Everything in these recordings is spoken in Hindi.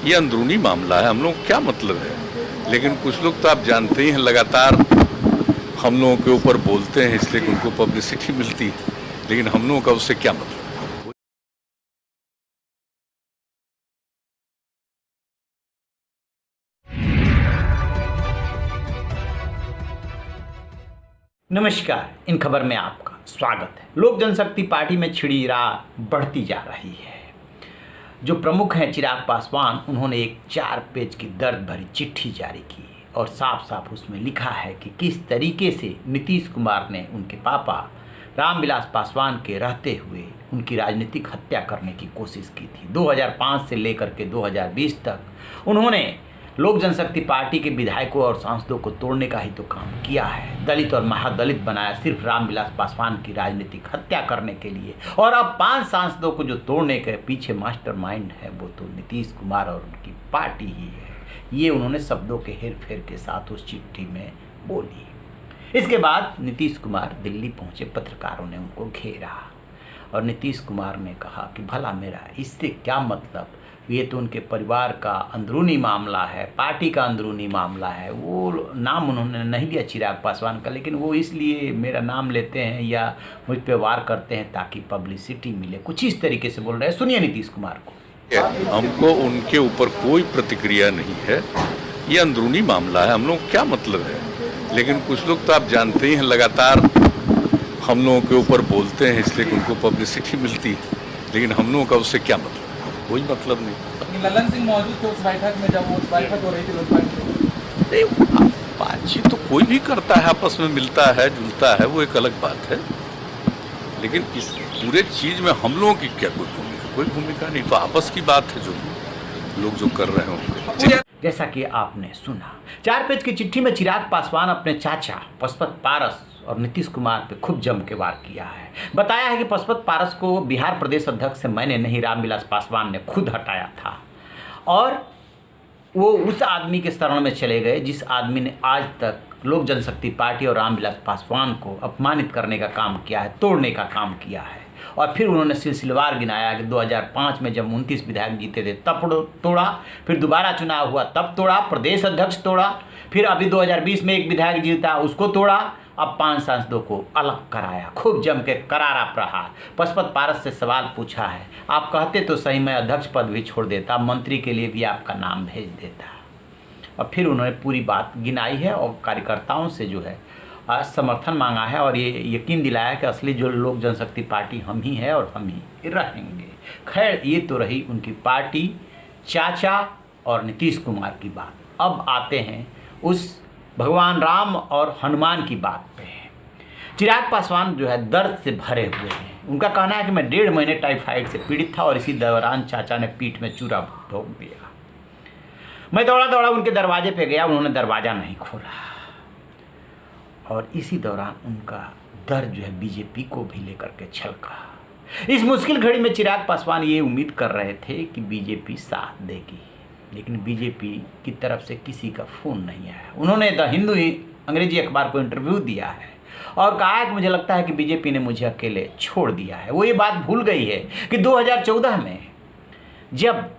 ये अंदरूनी मामला है, हम लोग को क्या मतलब है। लेकिन कुछ लोग तो आप जानते ही हैं, लगातार हम लोगों के ऊपर बोलते हैं इसलिए कि उनको पब्लिसिटी मिलती है, लेकिन हम लोगों का उससे क्या मतलब। नमस्कार, इन खबर में आपका स्वागत है। लोक जनशक्ति पार्टी में छिड़ी रार बढ़ती जा रही है। जो प्रमुख हैं चिराग पासवान, उन्होंने एक 4 पेज की दर्द भरी चिट्ठी जारी की और साफ साफ उसमें लिखा है कि किस तरीके से नीतीश कुमार ने उनके पापा रामविलास पासवान के रहते हुए उनकी राजनीतिक हत्या करने की कोशिश की थी। 2005 से लेकर के 2020 तक उन्होंने लोक जनशक्ति पार्टी के विधायकों और सांसदों को तोड़ने का ही तो काम किया है। दलित और महादलित बनाया सिर्फ रामविलास पासवान की राजनीतिक हत्या करने के लिए। और अब 5 सांसदों को जो तोड़ने के पीछे मास्टरमाइंड है वो तो नीतीश कुमार और उनकी पार्टी ही है। ये उन्होंने शब्दों के हेर फेर के साथ उस चिट्ठी में बोली। इसके बाद नीतीश कुमार दिल्ली पहुंचे, पत्रकारों ने उनको घेरा और नीतीश कुमार ने कहा कि भला मेरा इससे क्या मतलब, ये तो उनके परिवार का अंदरूनी मामला है, पार्टी का अंदरूनी मामला है। वो नाम उन्होंने नहीं लिया चिराग पासवान का, लेकिन वो इसलिए मेरा नाम लेते हैं या मुझ पे वार करते हैं ताकि पब्लिसिटी मिले, कुछ इस तरीके से बोल रहे हैं। सुनिए नीतीश कुमार को। हमको उनके ऊपर कोई प्रतिक्रिया नहीं है, ये अंदरूनी मामला है, हम लोग क्या मतलब है। लेकिन कुछ लोग तो आप जानते ही हैं, लगातार हम लोगों के ऊपर बोलते हैं इसलिए कि उनको पब्लिसिटी मिलती है, लेकिन हम लोगों का उससे क्या मतलब, कोई मतलब नहीं। ललन सिंह मौजूद थे उस बैठक में, जब वो बैठक हो रही थी नहीं, बातचीत तो कोई भी करता है, आपस में मिलता है जुलता है, वो एक अलग बात है। लेकिन इस पूरे चीज में हम लोगों की क्या कोई भूमिका नहीं, तो आपस की बात है जो लोग जो कर रहे होंगे। जैसा कि आपने सुना, 4 पेज की चिट्ठी में चिराग पासवान अपने चाचा पशुपत पारस और नीतीश कुमार पे खूब जम के वार किया है। बताया है कि पशुपत पारस को बिहार प्रदेश अध्यक्ष से मैंने नहीं, रामविलास पासवान ने खुद हटाया था और वो उस आदमी के शरण में चले गए जिस आदमी ने आज तक लोक जनशक्ति पार्टी और रामविलास पासवान को अपमानित करने का काम किया है, तोड़ने का काम किया है। और फिर उन्होंने सिलसिलेवार गिनाया कि 2005 में जब 29 विधायक जीते थे तब तोड़ा, फिर दोबारा चुनाव हुआ तब तोड़ा, प्रदेश अध्यक्ष तोड़ा, फिर अभी 2020 में एक विधायक जीता उसको तोड़ा, अब 5 सांसदों को अलग कराया। खूब जम के करारा प्रहार। पशुपत पारस से सवाल पूछा है, आप कहते तो सही मैं अध्यक्ष पद भी छोड़ देता, मंत्री के लिए भी आपका नाम भेज देता। और फिर उन्होंने पूरी बात गिनाई है और कार्यकर्ताओं से जो है समर्थन मांगा है और ये यकीन दिलाया कि असली जो लोक जनशक्ति पार्टी हम ही है और हम ही रहेंगे। खैर, ये तो रही उनकी पार्टी, चाचा और नीतीश कुमार की बात। अब आते हैं उस भगवान राम और हनुमान की बात पे। चिराग पासवान जो है दर्द से भरे हुए हैं। उनका कहना है कि मैं 1.5 महीने टाइफाइड से पीड़ित था और इसी दौरान चाचा ने पीठ में चूरा ठोक दिया। मैं दौड़ा उनके दरवाजे पे गया, उन्होंने दरवाज़ा नहीं खोला और इसी दौरान उनका दर्द जो है बीजेपी को भी लेकर के छलका। इस मुश्किल घड़ी में चिराग पासवान ये उम्मीद कर रहे थे कि बीजेपी साथ देगी, लेकिन बीजेपी की तरफ से किसी का फ़ोन नहीं आया। उन्होंने द हिंदू अंग्रेजी अखबार को इंटरव्यू दिया है और कहा है कि मुझे लगता है कि बीजेपी ने मुझे अकेले छोड़ दिया है। वो ये बात भूल गई है कि 2014 में जब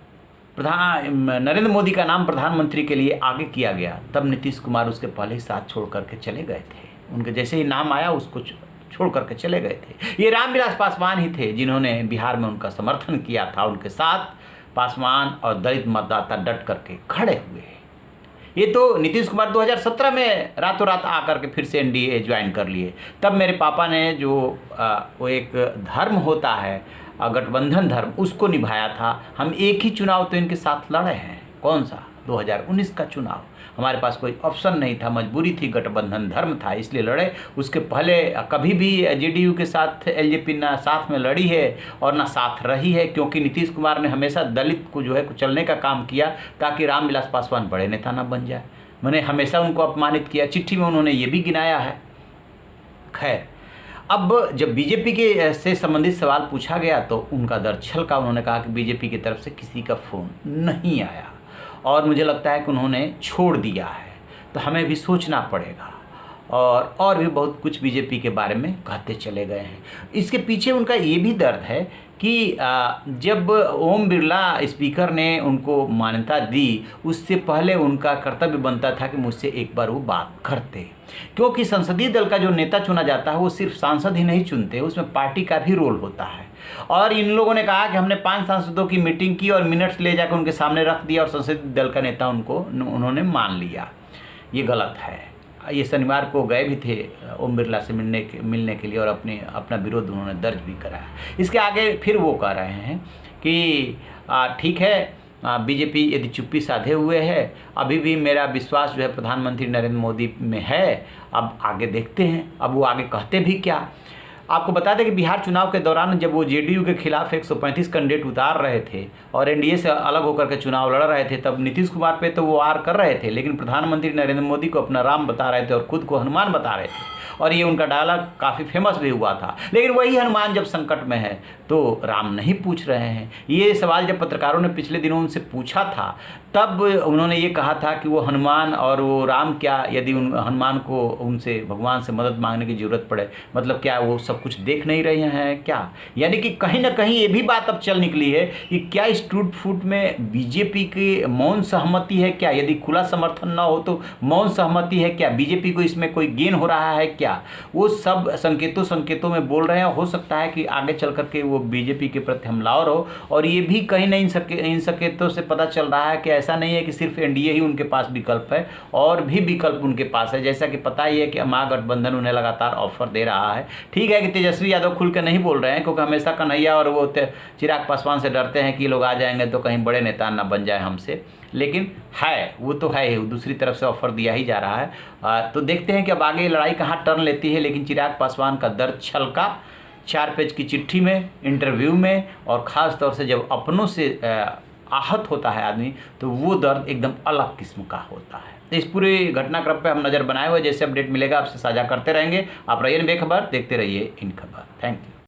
नरेंद्र मोदी का नाम प्रधानमंत्री के लिए आगे किया गया तब नीतीश कुमार उसके पहले ही साथ छोड़ करके चले गए थे। उनके जैसे ही नाम आया उसको छोड़ करके चले गए थे। ये रामविलास पासवान ही थे जिन्होंने बिहार में उनका समर्थन किया था। उनके साथ पासवान और दलित मतदाता डट करके खड़े हुए। ये तो नीतीश कुमार 2017 में रातों रात आकर के फिर से एनडीए ज्वाइन कर लिए। तब मेरे पापा ने जो वो एक धर्म होता है गठबंधन धर्म, उसको निभाया था। हम एक ही चुनाव तो इनके साथ लड़े हैं। कौन सा? 2019 का चुनाव। हमारे पास कोई ऑप्शन नहीं था, मजबूरी थी, गठबंधन धर्म था इसलिए लड़े। उसके पहले कभी भी जेडीयू के साथ एलजेपी ना साथ में लड़ी है और ना साथ रही है, क्योंकि नीतीश कुमार ने हमेशा दलित को जो है कुचलने का काम किया ताकि रामविलास पासवान बड़े नेता ना बन जाए। मैंने हमेशा उनको अपमानित किया। चिट्ठी में उन्होंने ये भी गिनाया है। खैर, अब जब बीजेपी के से संबंधित सवाल पूछा गया तो उनका दर्द छलका। उन्होंने कहा कि बीजेपी की तरफ से किसी का फ़ोन नहीं आया और मुझे लगता है कि उन्होंने छोड़ दिया है, तो हमें भी सोचना पड़ेगा। और भी बहुत कुछ बीजेपी के बारे में कहते चले गए हैं। इसके पीछे उनका ये भी दर्द है कि जब ओम बिरला स्पीकर ने उनको मान्यता दी, उससे पहले उनका कर्तव्य बनता था कि मुझसे एक बार वो बात करते, क्योंकि संसदीय दल का जो नेता चुना जाता है वो सिर्फ सांसद ही नहीं चुनते, उसमें पार्टी का भी रोल होता है। और इन लोगों ने कहा कि हमने 5 सांसदों की मीटिंग की और मिनट्स ले जाकर उनके सामने रख दिया और संसदीय दल का नेता उन्होंने मान लिया। ये गलत है। ये शनिवार को गए भी थे ओम बिरला से मिलने के लिए और अपना विरोध उन्होंने दर्ज भी कराया। इसके आगे फिर वो कह रहे हैं कि ठीक है, बीजेपी यदि चुप्पी साधे हुए है, अभी भी मेरा विश्वास जो है प्रधानमंत्री नरेंद्र मोदी में है, अब आगे देखते हैं। अब वो आगे कहते भी क्या। आपको बता दें कि बिहार चुनाव के दौरान जब वो जेडीयू के खिलाफ 135 कैंडिडेट उतार रहे थे और एनडीए से अलग होकर के चुनाव लड़ रहे थे, तब नीतीश कुमार पे तो वो वार कर रहे थे, लेकिन प्रधानमंत्री नरेंद्र मोदी को अपना राम बता रहे थे और खुद को हनुमान बता रहे थे, और ये उनका डायलॉग काफ़ी फेमस भी हुआ था। लेकिन वही हनुमान जब संकट में है तो राम नहीं पूछ रहे हैं। ये सवाल जब पत्रकारों ने पिछले दिनों उनसे पूछा था, तब उन्होंने ये कहा था कि वो हनुमान और वो राम क्या, यदि हनुमान को उनसे भगवान से मदद मांगने की ज़रूरत पड़े, मतलब क्या वो सब कुछ देख नहीं रहे हैं क्या। यानी कि कहीं ना कहीं ये भी बात अब चल निकली है कि क्या इस टूट फूट में बीजेपी की मौन सहमति है क्या, यदि खुला समर्थन न हो तो मौन सहमति है क्या, बीजेपी को इसमें कोई गेन हो रहा है क्या, वो सब संकेतों में बोल रहे हैं। हो सकता है कि आगे चल करके वो बीजेपी के प्रति हमलावर हो, और ये भी कहीं ना इन संकेतों से पता चल रहा है कि ऐसा नहीं है कि सिर्फ एनडीए ही उनके पास विकल्प है, और भी विकल्प उनके पास है। जैसा कि पता ही है कि महागठबंधन उन्हें लगातार ऑफर दे रहा है। ठीक है कि तेजस्वी यादव खुल के नहीं बोल रहे हैं, क्योंकि हमेशा कन्हैया और वो चिराग पासवान से डरते हैं कि लोग आ जाएंगे तो कहीं बड़े नेता ना बन जाए हमसे, लेकिन है वो तो है ही, दूसरी तरफ से ऑफर दिया ही जा रहा है। तो देखते हैं कि अब आगे लड़ाई कहाँ टर्न लेती है। लेकिन चिराग पासवान का दर्द छलका 4 पेज की चिट्ठी में, इंटरव्यू में, और ख़ास तौर से जब अपनों से आहत होता है आदमी तो वो दर्द एकदम अलग किस्म का होता है। तो इस पूरे घटनाक्रम पे हम नज़र बनाए हुए, जैसे अपडेट मिलेगा आपसे साझा करते रहेंगे। आप रहिए बेखबर, देखते रहिए इन खबर। Thank you.